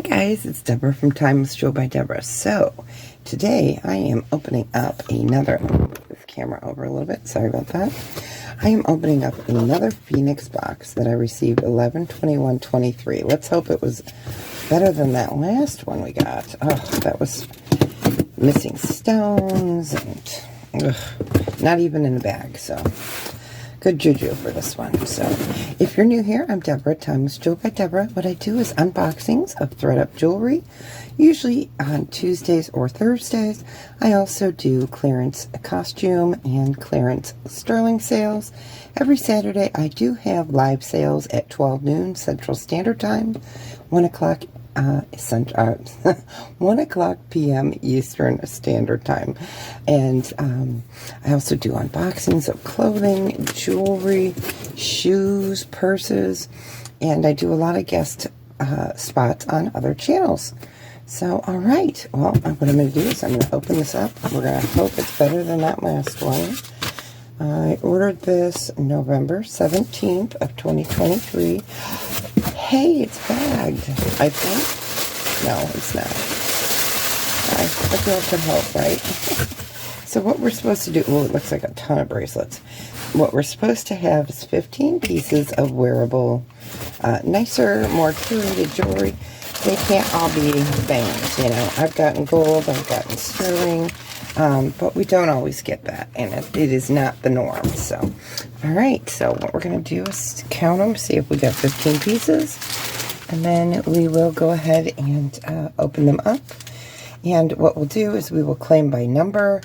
guys, it's Deborah from Timeless Jewel by Deborah. So today I am opening up another, move this camera over a little bit, sorry about that. I am opening up another Phoenix box that I received 11/21/23. Let's hope it was better than that last one we got. Oh, that was missing stones and not even in the bag, so good juju for this one. So if you're new here, I'm Deborah, Timeless Jewel by Deborah. What I do is unboxings of ThredUp jewelry, usually on Tuesdays or Thursdays. I also do clearance costume and clearance sterling sales. Every Saturday I do have live sales at 12 noon Central Standard Time, 1 o'clock 1 o'clock p.m. Eastern Standard Time. And I also do unboxings of clothing, jewelry, shoes, purses, and I do a lot of guest spots on other channels. So, all right. Well, what I'm going to do is I'm going to open this up. We're going to hope it's better than that last one. I ordered this November 17th of 2023. Hey, it's bagged, I think. No, it's not. A girl can hope, right? So what we're supposed to do, well, it looks like a ton of bracelets. What we're supposed to have is 15 pieces of wearable, nicer, more curated jewelry. They can't all be bangs, you know. I've gotten gold, I've gotten sterling, but we don't always get that, and it is not the norm. So, all right, so what we're going to do is count them, see if we got 15 pieces, and then we will go ahead and open them up. And what we'll do is we will claim by number,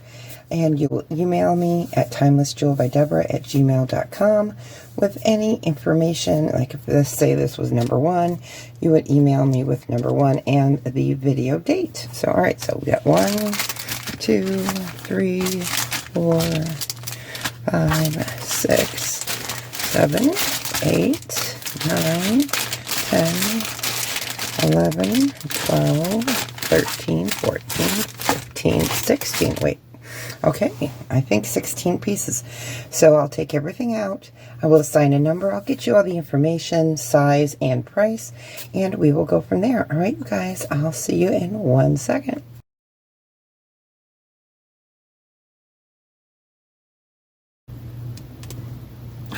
and you will email me at timelessjewelbydeborah@gmail.com with any information. Like if this, say this was number 1, you would email me with number 1 and the video date. So, all right, so we got 1, 2, 3, 4, 5, 6, 7, 8, 9, 10, 11, 12, 13, 14, 15, 16. Wait. Okay, I think 16 pieces. So I'll take everything out. I will assign a number. I'll get you all the information, size, and price, and we will go from there. All right, you guys, I'll see you in 1 second.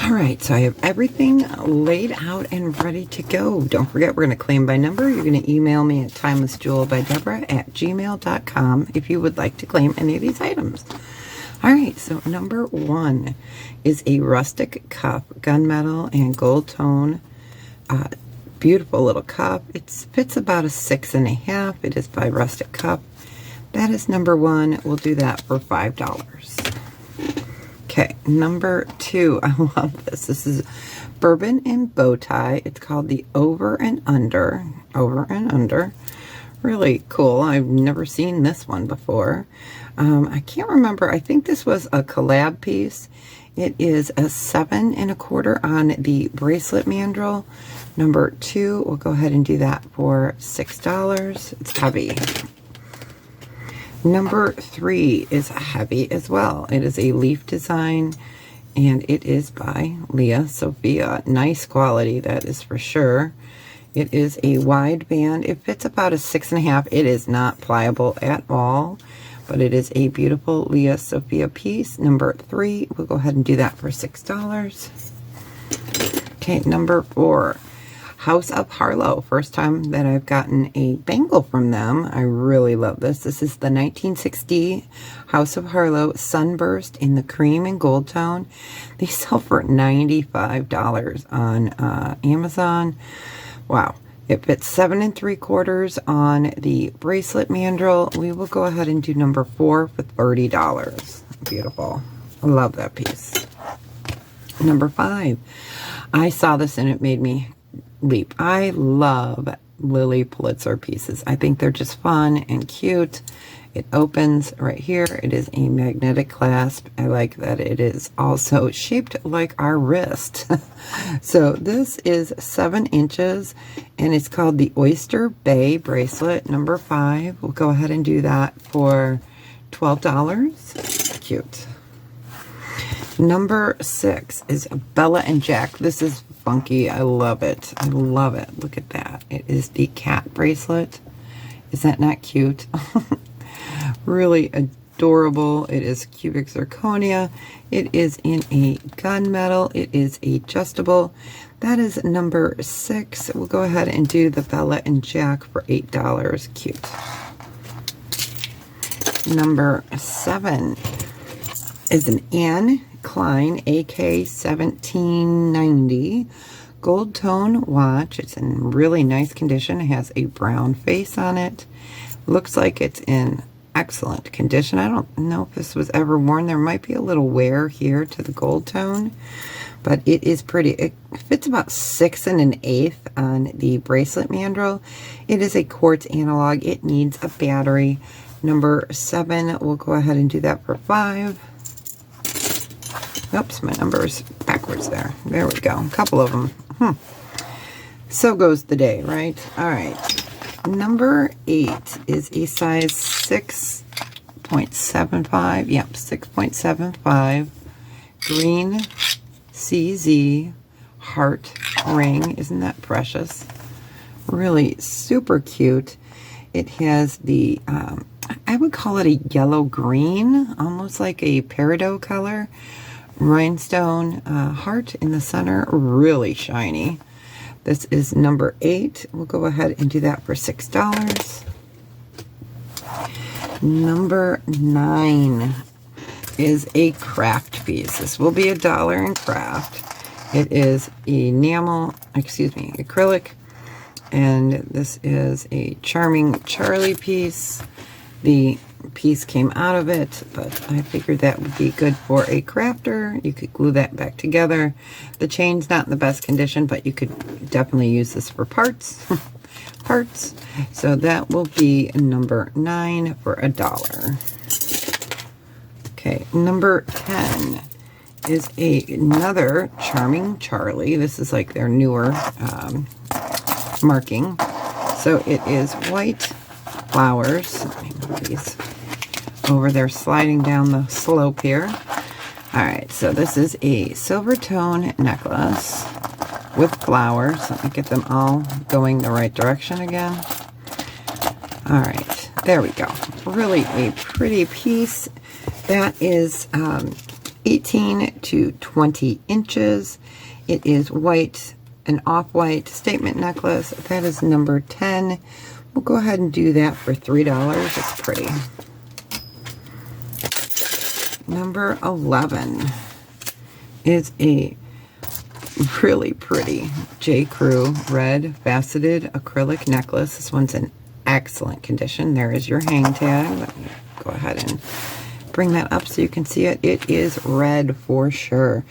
All right, so I have everything laid out and ready to go. Don't forget, we're going to claim by number. You're going to email me at timelessjewelbydeborah@gmail.com if you would like to claim any of these items. All right, so number 1 is a rustic cup, gunmetal and gold tone. Beautiful little cup. It fits about a 6.5. It is by Rustic Cup. That is number 1. We'll do that for $5. Okay, number 2, I love this. This is bourbon and bow tie. It's called the Over and Under. Over and Under. Really cool. I've never seen this one before. I can't remember. I think this was a collab piece. It is a 7 1/4 on the bracelet mandrel. Number 2, we'll go ahead and do that for $6. It's heavy. Number 3 is heavy as well. It is a leaf design, and it is by Lia Sophia. Nice quality, that is for sure. It is a wide band. It fits about a 6.5. It is not pliable at all, but it is a beautiful Lia Sophia piece. Number 3, we'll go ahead and do that for $6. Okay, number 4. House of Harlow. First time that I've gotten a bangle from them. I really love this. This is the 1960 House of Harlow Sunburst in the cream and gold tone. They sell for $95 on Amazon. Wow. It fits 7 3/4 on the bracelet mandrel. We will go ahead and do number 4 for $30. Beautiful. I love that piece. Number 5. I saw this and it made me leap. I love Lily Pulitzer pieces. I think they're just fun and cute. It opens right here. It is a magnetic clasp. I like that it is also shaped like our wrist. So this is 7 inches and it's called the Oyster Bay bracelet. Number 5. We'll go ahead and do that for $12. Cute. Number 6 is Bella and Jack. This is funky. I love it. I love it. Look at that. It is the cat bracelet. Is that not cute? Really adorable. It is cubic zirconia. It is in a gunmetal. It is adjustable. That is number 6. We'll go ahead and do the Bella and Jack for $8. Cute. Number 7 is an Anne Klein AK 1790 gold tone watch. It's in really nice condition. It has a brown face on it. Looks like it's in excellent condition. I don't know if this was ever worn. There might be a little wear here to the gold tone, but it is pretty. It fits about 6 1/8 on the bracelet mandrel. It is a quartz analog. It needs a battery. Number 7, we'll go ahead and do that for $5. Oops, my number's backwards there. There we go. A couple of them. So goes the day, right? All right. Number 8 is a size 6.75. Yep, 6.75. Green CZ heart ring. Isn't that precious? Really super cute. It has the, I would call it a yellow-green, almost like a peridot color. Rhinestone heart in the center, really shiny. This is number 8. We'll go ahead and do that for $6. Number 9 is a craft piece. This will be $1 in craft. It is acrylic, and this is a Charming Charlie piece. The piece came out of it, but I figured that would be good for a crafter. You could glue that back together. The chain's not in the best condition, but you could definitely use this for parts. So that will be number 9 for $1. Okay, number 10 is another Charming Charlie. This is like their newer marking. So it is white flowers. Let me move these over there, sliding down the slope here. All right, so this is a silver tone necklace with flowers. Let me get them all going the right direction again. All right, there we go. Really a pretty piece. That is 18 to 20 inches. It is white, an off-white statement necklace. That is number 10. We'll go ahead and do that for $3. It's pretty. Number 11 is a really pretty J. Crew red faceted acrylic necklace. This one's in excellent condition. There is your hang tag. Let me go ahead and bring that up so you can see it. It is red for sure.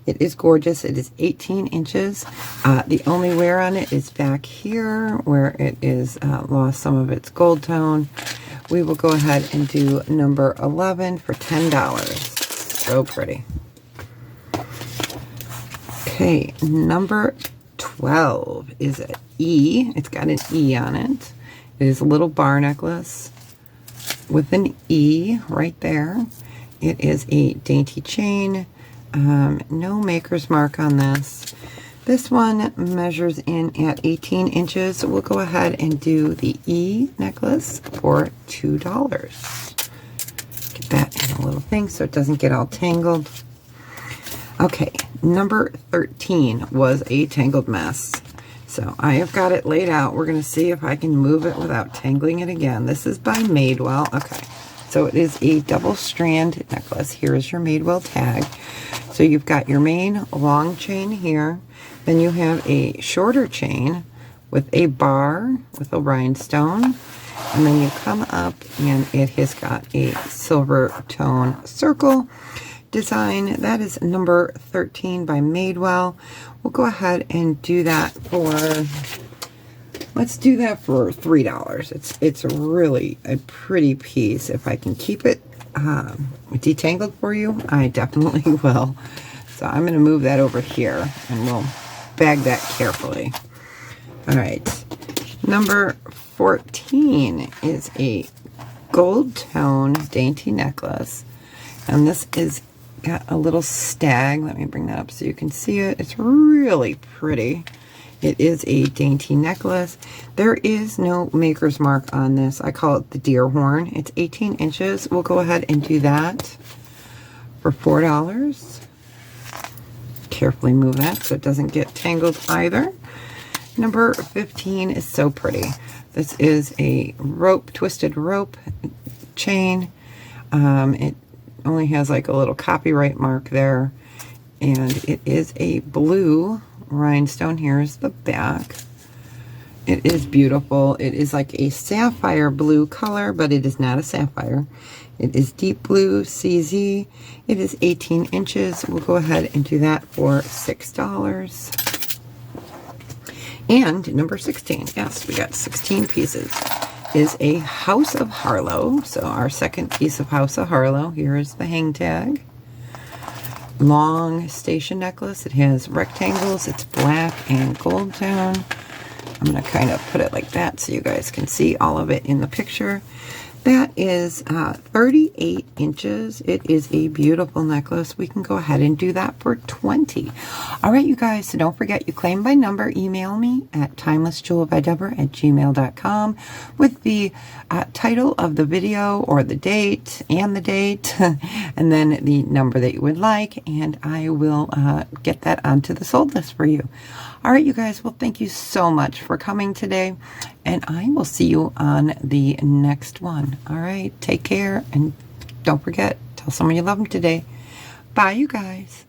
It is gorgeous. It is 18 inches. The only wear on it is back here where it is lost some of its gold tone. We will go ahead and do number 11 for $10. So pretty. Okay, number 12 is an E. It's got an E on it. It is a little bar necklace with an E right there. It is a dainty chain. No maker's mark on this. This one measures in at 18 inches. So we'll go ahead and do the E necklace for $2. Get that in a little thing so it doesn't get all tangled. Okay, number 13 was a tangled mess. So I have got it laid out. We're going to see if I can move it without tangling it again. This is by Madewell. Okay, so it is a double strand necklace. Here is your Madewell tag. So you've got your main long chain here. Then you have a shorter chain with a bar with a rhinestone. And then you come up and it has got a silver tone circle design. That is number 13 by Madewell. We'll go ahead and do that for, let's do that for $3. It's really a pretty piece. If I can keep it detangled for you, I definitely will. So I'm going to move that over here and we'll bag that carefully. All right, number 14 is a gold tone dainty necklace, and this is got a little stag. Let me bring that up so you can see it. It's really pretty. It is a dainty necklace. There is no maker's mark on this. I call it the deer horn. It's 18 inches. We'll go ahead and do that for $4. Carefully move that so it doesn't get tangled either. Number 15 is so pretty. This is a rope, twisted rope chain. It only has like a little copyright mark there, and it is a blue rhinestone. Here's the back. It is beautiful. It is like a sapphire blue color, but it is not a sapphire. It is deep blue CZ. It is 18 inches. We'll go ahead and do that for $6. And number 16, yes, we got 16 pieces, is a House of Harlow. So our second piece of House of Harlow. Here is the hang tag. Long station necklace. It has rectangles. It's black and gold tone. I'm going to kind of put it like that so you guys can see all of it in the picture. That is 38 inches. It is a beautiful necklace. We can go ahead and do that for $20. All right, you guys, so don't forget, you claim by number. Email me at timelessjewelbydeborah@gmail.com with the title of the video or the date and the date and then the number that you would like, and I will get that onto the sold list for you. All right, you guys, well, thank you so much for coming today, and I will see you on the next one. All right, take care, and don't forget, tell someone you love them today. Bye, you guys.